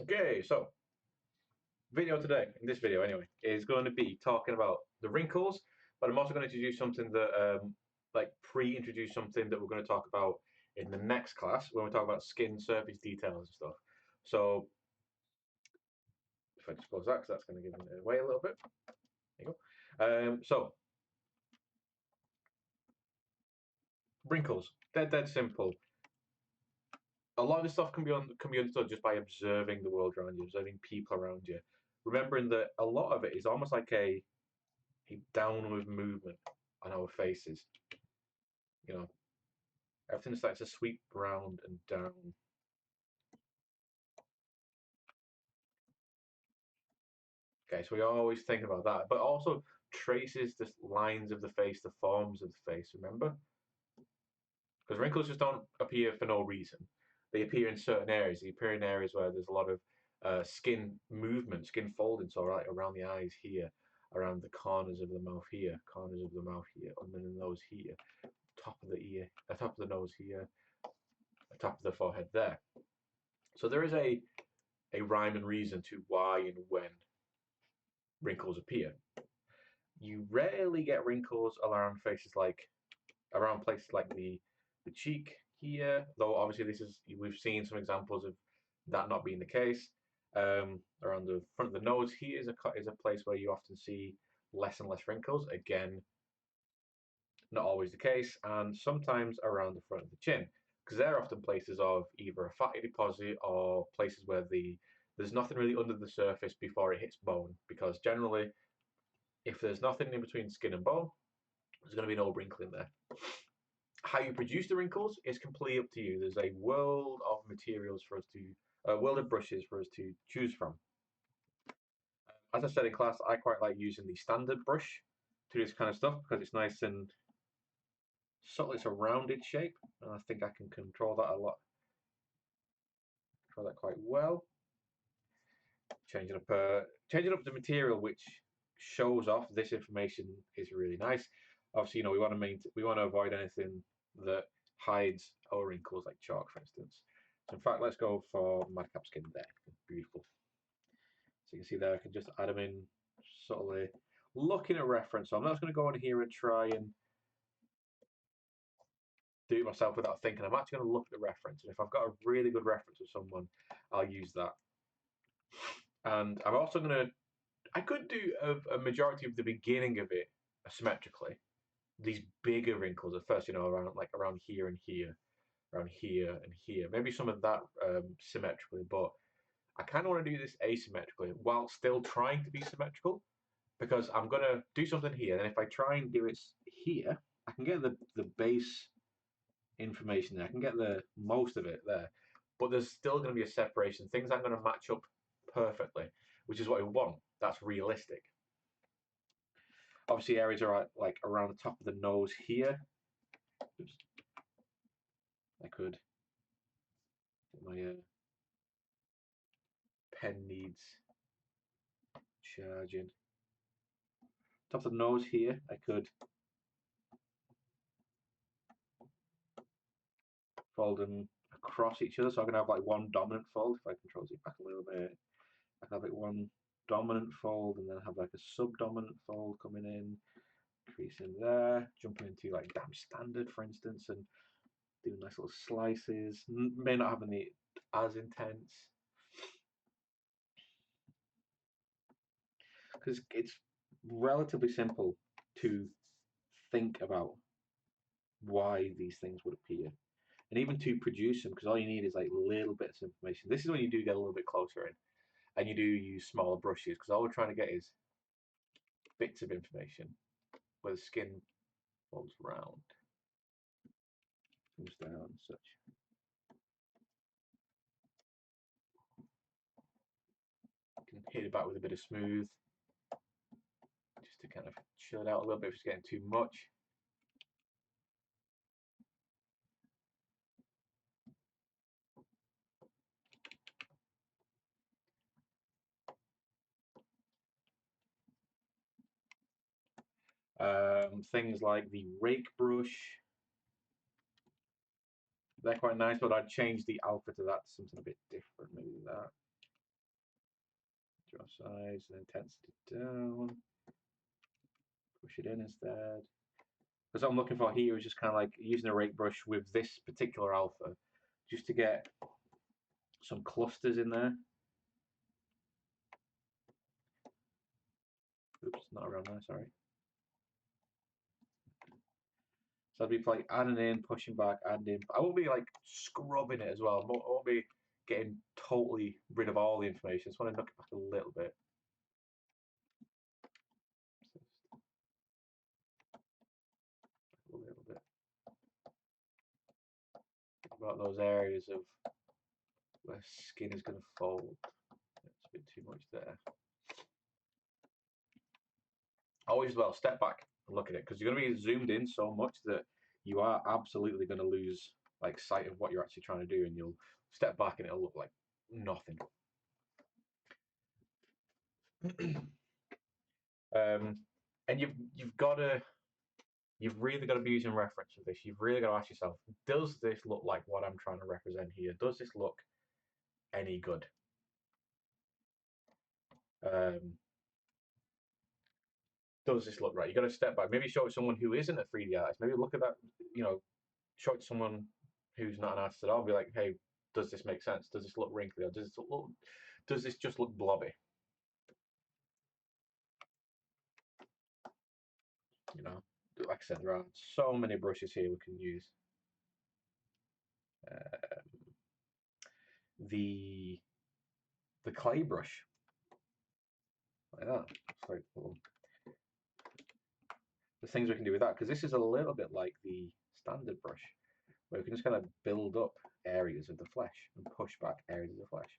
Okay, so video today, in this video anyway, is going to be talking about the wrinkles, but I'm also going to introduce something that, like pre-introduce something that we're going to talk about in the next class when we talk about skin surface details and stuff. So if I just close that, because that's going to give it away a little bit. There you go. So wrinkles, they're dead simple. A lot of this stuff can be understood just by observing the world around you, observing people around you, remembering that a lot of it is almost like a downward movement on our faces. You know, everything starts to sweep round and down. Okay, so we always think about that, but also traces the lines of the face, the forms of the face. Remember, because wrinkles just don't appear for no reason. They appear in certain areas. They appear in areas where there's a lot of skin movement, skin folding. So right around the eyes here, around the corners of the mouth here, corners of the mouth here, under the nose here, top of the ear, top of the nose here, top of the forehead there. So there is a rhyme and reason to why and when wrinkles appear. You rarely get wrinkles around places like the cheek here, though obviously this is we've seen some examples of that not being the case. Around the front of the nose here is a place where you often see less and less wrinkles. Again, not always the case, and sometimes around the front of the chin, because they're often places of either a fatty deposit or places where there's nothing really under the surface before it hits bone. Because generally, if there's nothing in between skin and bone, there's going to be no wrinkle in there. How you produce the wrinkles is completely up to you. There's a world of materials for us to, a world of brushes for us to choose from. As I said in class, I quite like using the standard brush to do this kind of stuff because it's nice and subtle. It's a rounded shape, and I think I can control that a lot. Control that quite well. Changing up the material which shows off this information is really nice. Obviously, we want to avoid anything that hides our wrinkles, like chalk, for instance. So in fact, let's go for madcap skin there. Beautiful. So you can see there, I can just add them in subtly. Looking at reference, so I'm not just going to go in here and try and do it myself without thinking. I'm actually going to look at the reference, and if I've got a really good reference of someone, I'll use that. And I'm also going to I could do a majority of the beginning of it symmetrically. These bigger wrinkles at first, around here and here, around here and here. Maybe some of that symmetrically, but I kind of want to do this asymmetrically while still trying to be symmetrical because I'm gonna do something here, and if I try and do it here, I can get the base information there. I can get the most of it there, but there's still going to be a separation. Things aren't going to match up perfectly, which is what we want. That's realistic. Obviously, areas are like around the top of the nose here. Oops. I could. My pen needs charging. Top of the nose here, I could fold them across each other, so I can have like one dominant fold. If I control it back a little bit, I can have like one dominant fold and then have like a sub-dominant fold coming in, creasing there, jumping into like damn standard, for instance, and doing nice little slices. May not have any as intense because it's relatively simple to think about why these things would appear and even to produce them because all you need is like little bits of information. This is when you do get a little bit closer in and you do use smaller brushes because all we're trying to get is bits of information where the skin folds round, comes down and such. You can hit it back with a bit of smooth just to kind of chill it out a little bit if it's getting too much. Things like the rake brush, they're quite nice, but I'd change the alpha to that to something a bit different, maybe that. size and intensity down. Push it in instead. Because what I'm looking for here is just kind of like using a rake brush with this particular alpha, just to get some clusters in there. Oops, not around there, sorry. So I'll be like adding in, pushing back, adding in. I won't be like scrubbing it as well. I won't be getting totally rid of all the information. I just want to knock it back a little bit. A little bit. Think about those areas of where skin is going to fold. It's a bit too much there. Always as well, step back and look at it, because you're going to be zoomed in so much that you are absolutely going to lose like sight of what you're actually trying to do, and you'll step back and it'll look like nothing. And you've really got to be using reference with this. You've really got to ask yourself, does this look like what I'm trying to represent here? Does this look any good? Does this look right? You got to step back. Maybe show it to someone who isn't a 3D artist. Maybe look at that, show it to someone who's not an artist at all. Be like, hey, does this make sense? Does this look wrinkly? Or does this just look blobby? Like I said, there are so many brushes here we can use. The clay brush, like that. Sorry, the things we can do with that, because this is a little bit like the standard brush, where we can just kind of build up areas of the flesh and push back areas of the flesh.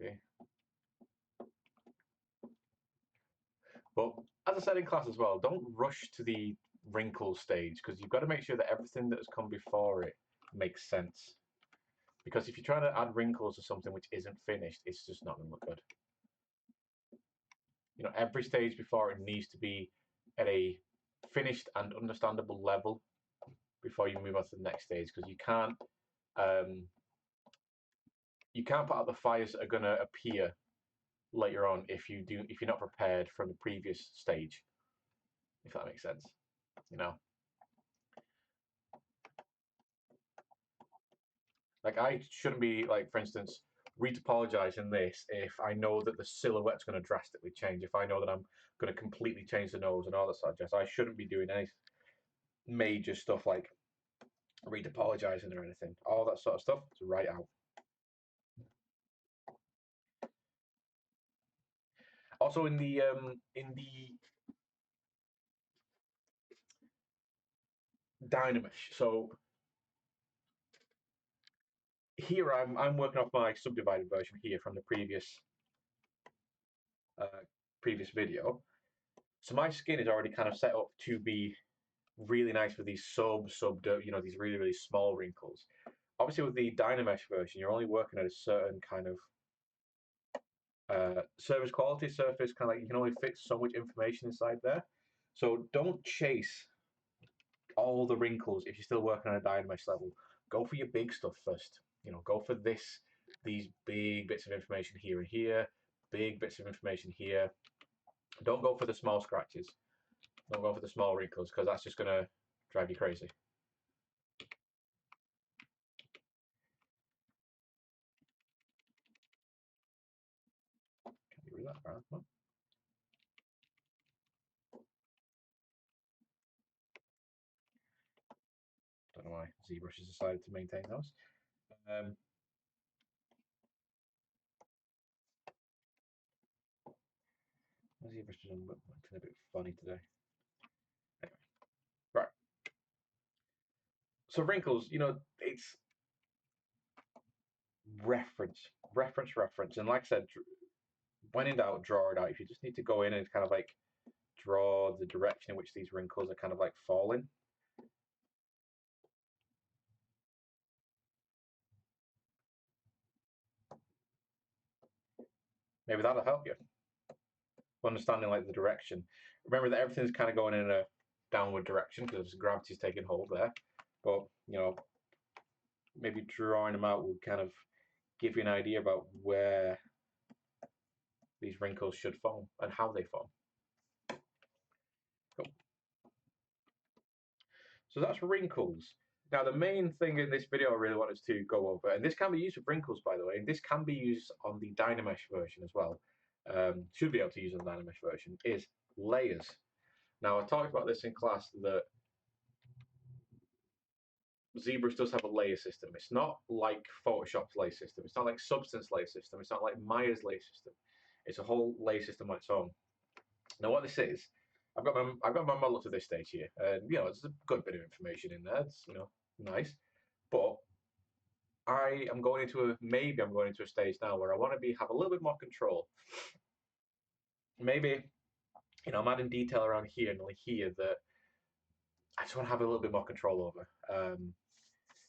See? But as I said in class as well, don't rush to the wrinkle stage, because you've got to make sure that everything that has come before it makes sense. Because if you're trying to add wrinkles to something which isn't finished, it's just not going to look good. Every stage before it needs to be at a finished and understandable level before you move on to the next stage, because you can't put out the fires that are going to appear later on if you're not prepared from the previous stage, if that makes sense. Like, I shouldn't be, like, for instance, retopologizing this if I know that the silhouette's going to drastically change, if I know that I'm going to completely change the nose and all that sort of jazz. I shouldn't be doing any major stuff like retopologizing or anything. All that sort of stuff is right out. Also, in the Dynamesh, so here I'm working off my subdivided version here from the previous video. So my skin is already kind of set up to be really nice with these these really, really small wrinkles. Obviously, with the Dynamesh version, you're only working at a certain kind of surface quality, surface kind of like you can only fit so much information inside there. So don't chase all the wrinkles if you're still working on a Dynamesh level. Go for your big stuff first. Go for these big bits of information here and here, big bits of information here. Don't go for the small scratches. Don't go for the small wrinkles, because that's just going to drive you crazy. Can't get rid of that, Brian. Come on. Don't know why ZBrush has decided to maintain those. ZBrush is acting a bit funny today. Anyway, right. So wrinkles, it's reference. And like I said, when in doubt, draw it out. If you just need to go in and kind of like draw the direction in which these wrinkles are kind of like falling. Maybe that'll help you. understanding like the direction. Remember that everything's kind of going in a downward direction because gravity's taking hold there. But maybe drawing them out will kind of give you an idea about where these wrinkles should form and how they form. Cool. So that's wrinkles. Now the main thing in this video I really wanted to go over, and this can be used with wrinkles by the way, and this can be used on the Dynamesh version as well, should be able to use on the Dynamesh version, is layers. Now I talked about this in class that ZBrush does have a layer system. It's not like Photoshop's layer system. It's not like Substance layer system. It's not like Maya's layer system. It's a whole layer system on its own. Now what this is, I've got my model up to this stage here, and there's a good bit of information in there. It's nice, but I'm going into a stage now where I want to have a little bit more control. Maybe I'm adding detail around here and here that I just want to have a little bit more control over.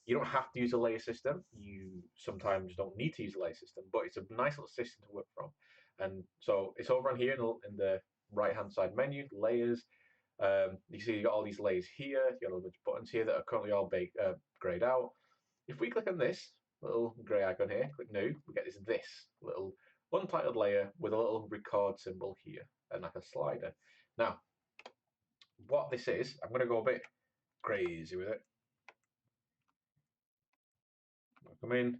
You don't have to use a layer system. You sometimes don't need to use a layer system, but it's a nice little system to work from. And so it's over on here in the right-hand side menu, layers. You see you got all these layers here. You got a bunch of buttons here that are currently all grayed out. If we click on this little grey icon here, click new, we get this little untitled layer with a little record symbol here and like a slider. Now, what this is, I'm going to go a bit crazy with it. I'll come in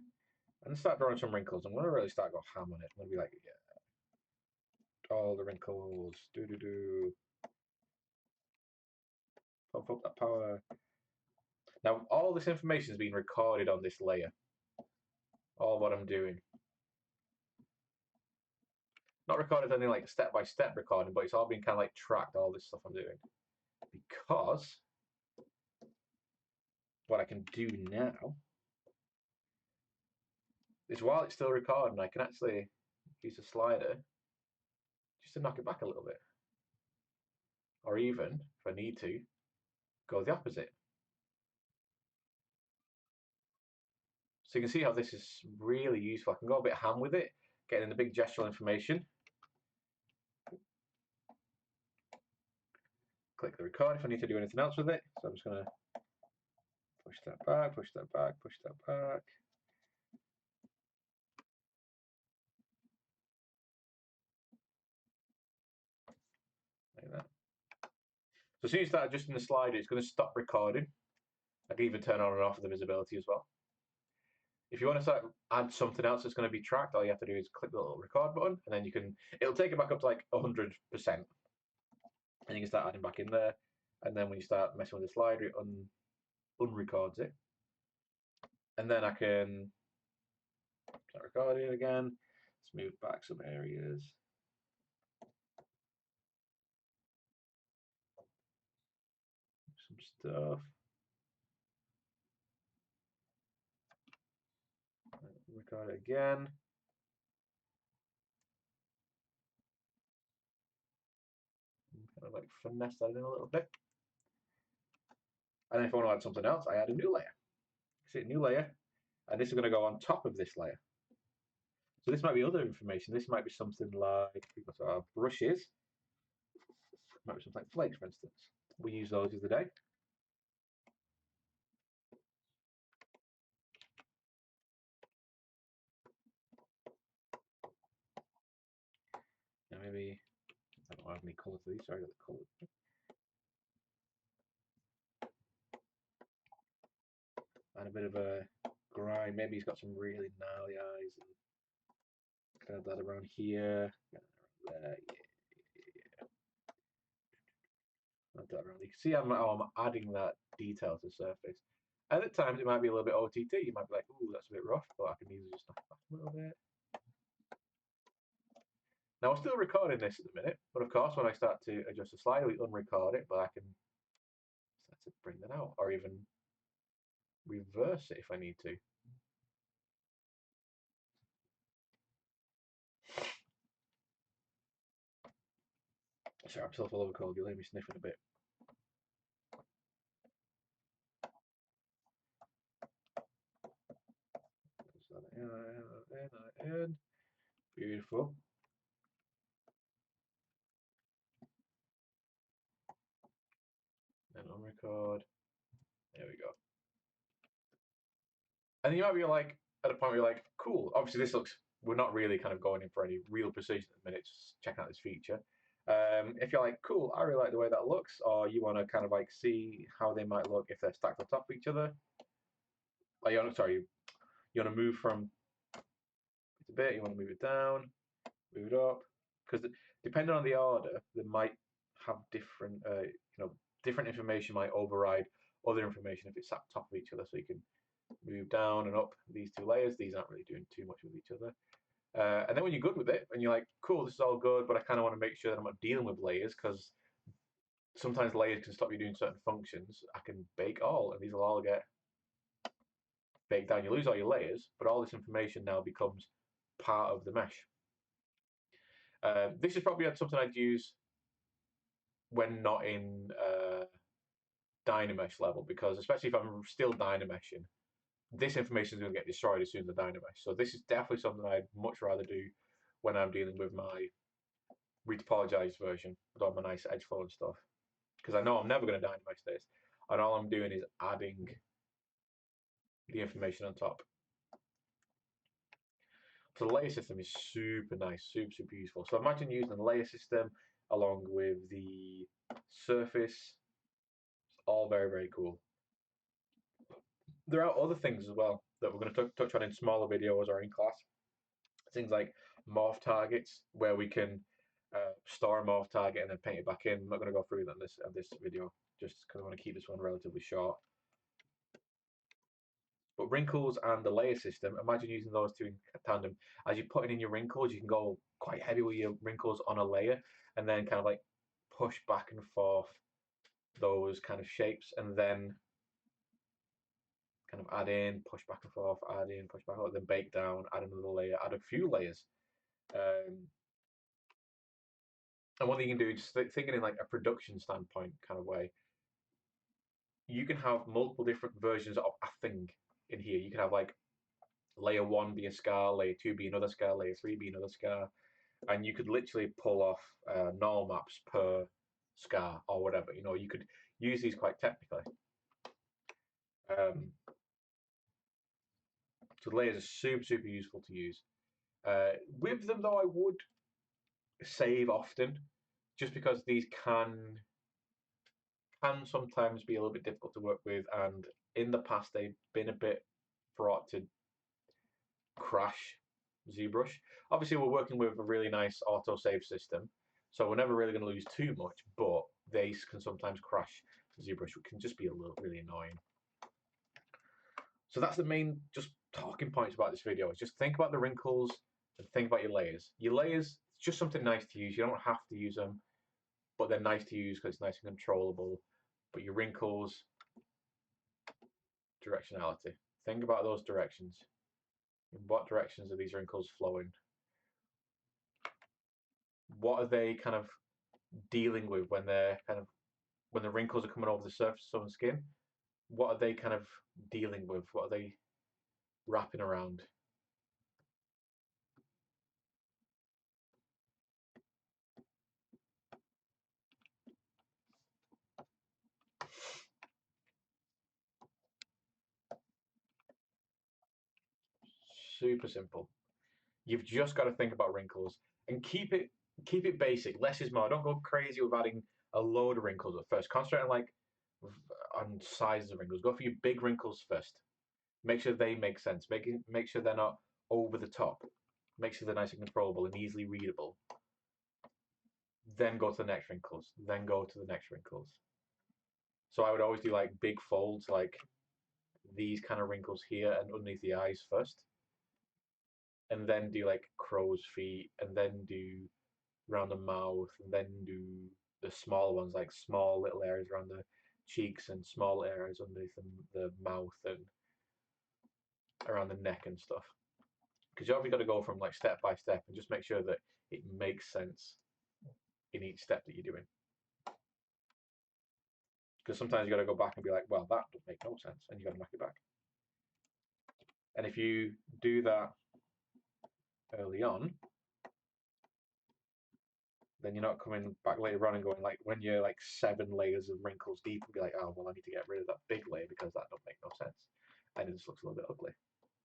and start drawing some wrinkles. I'm going to really start going ham on it. I'm going to be like, yeah, all the wrinkles, pump up that power. Now, all this information is being recorded on this layer. All what I'm doing. Not recorded any like step-by-step recording, but it's all being kind of like tracked, all this stuff I'm doing. Because what I can do now is while it's still recording, I can actually use a slider just to knock it back a little bit. Or even, if I need to, go the opposite. So you can see how this is really useful. I can go a bit ham with it, getting the big gestural information. Click the record if I need to do anything else with it. So I'm just going to push that back, push that back, push that back. Like that. So as soon as you start adjusting the slider, it's going to stop recording. I can even turn on and off the visibility as well. If you want to add something else that's going to be tracked, all you have to do is click the little record button, and then it'll take it back up to like 100%. And you can start adding back in there. And then when you start messing with the slider, it unrecords it. And then I can start recording again, smooth back some areas. Some stuff. Record it again. Kind of like finesse that in a little bit. And then if I want to add something else, I add a new layer. See, new layer, and this is going to go on top of this layer. So this might be other information. This might be something like our brushes. It might be something like flakes, for instance. We use those the other day. Now maybe I don't have any colour for these. Sorry, I got the colour. And a bit of a grind. Maybe he's got some really gnarly eyes. And can add that around here. There, yeah. Add that around. You can see how I'm adding that detail to the surface. And at times it might be a little bit OTT. You might be like, ooh, that's a bit rough, but I can easily just knock it back a little bit. Now I'm still recording this at the minute, but of course when I start to adjust the slider, we unrecord it, but I can start to bring that out, or even reverse it if I need to. Sorry, I'm still full of a cold. You'll hear me sniffing a bit. In. Beautiful. record. There we go. And you might be like, at a point where you're like, cool, obviously this looks, we're not really kind of going in for any real precision at the minute, just checking out this feature. If you're like, cool, I really like the way that looks, or you want to kind of like see how they might look if they're stacked on top of each other. Like, you want to move from a bit, you want to move it down, move it up, because depending on the order, they might have different, different information might override other information if it's sat top of each other. So you can move down and up these two layers. These aren't really doing too much with each other. And then when you're good with it, and you're like, cool, this is all good, but I kind of want to make sure that I'm not dealing with layers, because sometimes layers can stop you doing certain functions. I can bake all, and these will all get baked down. You lose all your layers, but all this information now becomes part of the mesh. This is probably something I'd use when not in Dynamesh level, because especially if I'm still Dynameshing, this information is going to get destroyed as soon as I Dynamesh. So this is definitely something I'd much rather do when I'm dealing with my retopologized version with all my nice edge flow and stuff, because I know I'm never going to Dynamesh this, and all I'm doing is adding the information on top. So the layer system is super nice, super useful. So imagine using the layer system along with the surface. It's all very cool. There are other things as well that we're going to touch on in smaller videos or in class. Things like morph targets, where we can store a morph target and then paint it back in. I'm not going to go through that in this video, just because I want to keep this one relatively short. But wrinkles and the layer system, imagine using those two in tandem. As you're putting in your wrinkles, you can go quite heavy with your wrinkles on a layer, and then kind of like push back and forth those kind of shapes, and then kind of add in, push back and forth, add in, push back, then bake down, add another layer, add a few layers. And what you can do, just thinking in like a production standpoint kind of way, you can have multiple different versions of a thing in here. You can have like layer 1 be a scar, layer 2 be another scar, layer 3 be another scar, and you could literally pull off null maps per scar or whatever. You could use these quite technically. So the layers are super useful to use. With them though, I would save often, just because these can sometimes be a little bit difficult to work with, and in the past they've been a bit fraught to crash ZBrush. Obviously we're working with a really nice autosave system, so we're never really going to lose too much, but they can sometimes crash ZBrush, which can just be really annoying. So that's the main just talking points about this video. Is just think about the wrinkles and think about your layers. Your layers, it's just something nice to use. You don't have to use them, but they're nice to use because it's nice and controllable. But your wrinkles, directionality. Think about those directions. In what directions are these wrinkles flowing? What are they kind of dealing with when when the wrinkles are coming over the surface of someone's skin? What are they kind of dealing with? What are they wrapping around? Super simple. You've just got to think about wrinkles and keep it basic. Less is more. Don't go crazy with adding a load of wrinkles at first. Concentrate on sizes of wrinkles. Go for your big wrinkles first. Make sure they make sense. Make sure they're not over the top. Make sure they're nice and controllable and easily readable. Then go to the next wrinkles. Then go to the next wrinkles. So I would always do like big folds, like these kind of wrinkles here and underneath the eyes first, and then do like crow's feet, and then do around the mouth, and then do the small ones, like small little areas around the cheeks and small areas underneath the mouth and around the neck and stuff. Because you obviously got to go from like step by step and just make sure that it makes sense in each step that you're doing. Because sometimes you got to go back and be like, well, that doesn't make no sense, and you got to knock it back. And if you do that early on, then you're not coming back later on and going like when you're like 7 layers of wrinkles deep and be like, oh well, I need to get rid of that big layer because that don't make no sense, and it just looks a little bit ugly,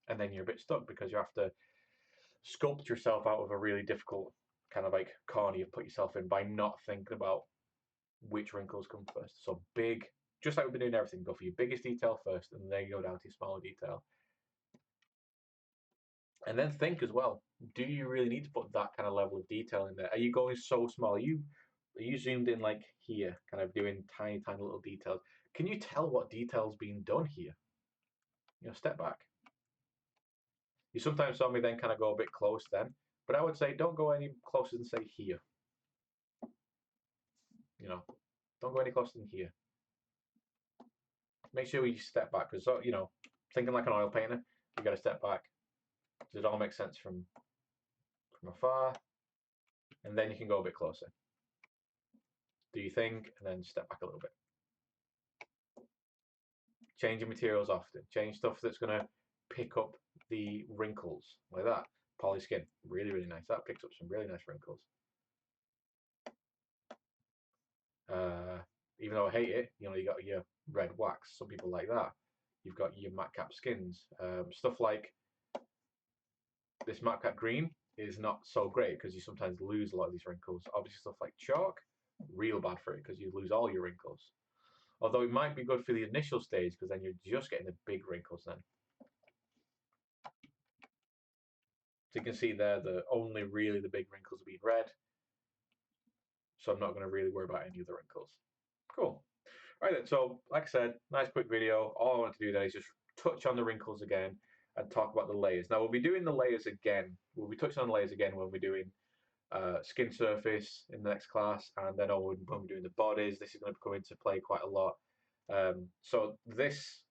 and then you're a bit stuck because you have to sculpt yourself out of a really difficult kind of like corner you've put yourself in by not thinking about which wrinkles come first. So big, just like we've been doing everything, go for your biggest detail first, and then you go down to your smaller detail. And then think as well, do you really need to put that kind of level of detail in there? Are you going so small? Are you zoomed in like here, kind of doing tiny, tiny little details? Can you tell what detail's being done here? Step back. You sometimes saw me then kind of go a bit close then, but I would say don't go any closer than say here. Don't go any closer than here. Make sure you step back because thinking like an oil painter, you got to step back. Does it all make sense from afar? And then you can go a bit closer. Do you think, and then step back a little bit. Change your materials often. Change stuff that's going to pick up the wrinkles like that. Poly skin, really, really nice. That picks up some really nice wrinkles. Even though I hate it, you got your red wax. Some people like that. You've got your matte cap skins. Stuff like this matte cap green is not so great because you sometimes lose a lot of these wrinkles. Obviously, stuff like chalk, real bad for it because you lose all your wrinkles. Although it might be good for the initial stage because then you're just getting the big wrinkles then. So you can see there that only really the big wrinkles are being red. So I'm not going to really worry about any other wrinkles. Cool. All right then, so like I said, nice quick video. All I want to do then is just touch on the wrinkles again and talk about the layers. Now we'll be doing the layers again. We'll be touching on the layers again when we're doing skin surface in the next class, and then when we're doing the bodies, this is going to come into play quite a lot. So this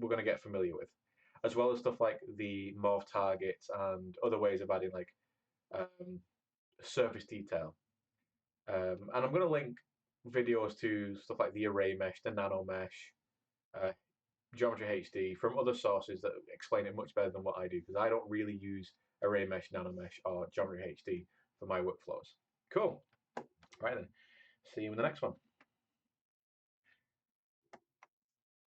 we're going to get familiar with, as well as stuff like the morph targets and other ways of adding like surface detail. And I'm going to link videos to stuff like the array mesh, the nano mesh, Geometry HD from other sources that explain it much better than what I do because I don't really use array mesh, nano mesh, or Geometry HD for my workflows. Cool. Right then. See you in the next one.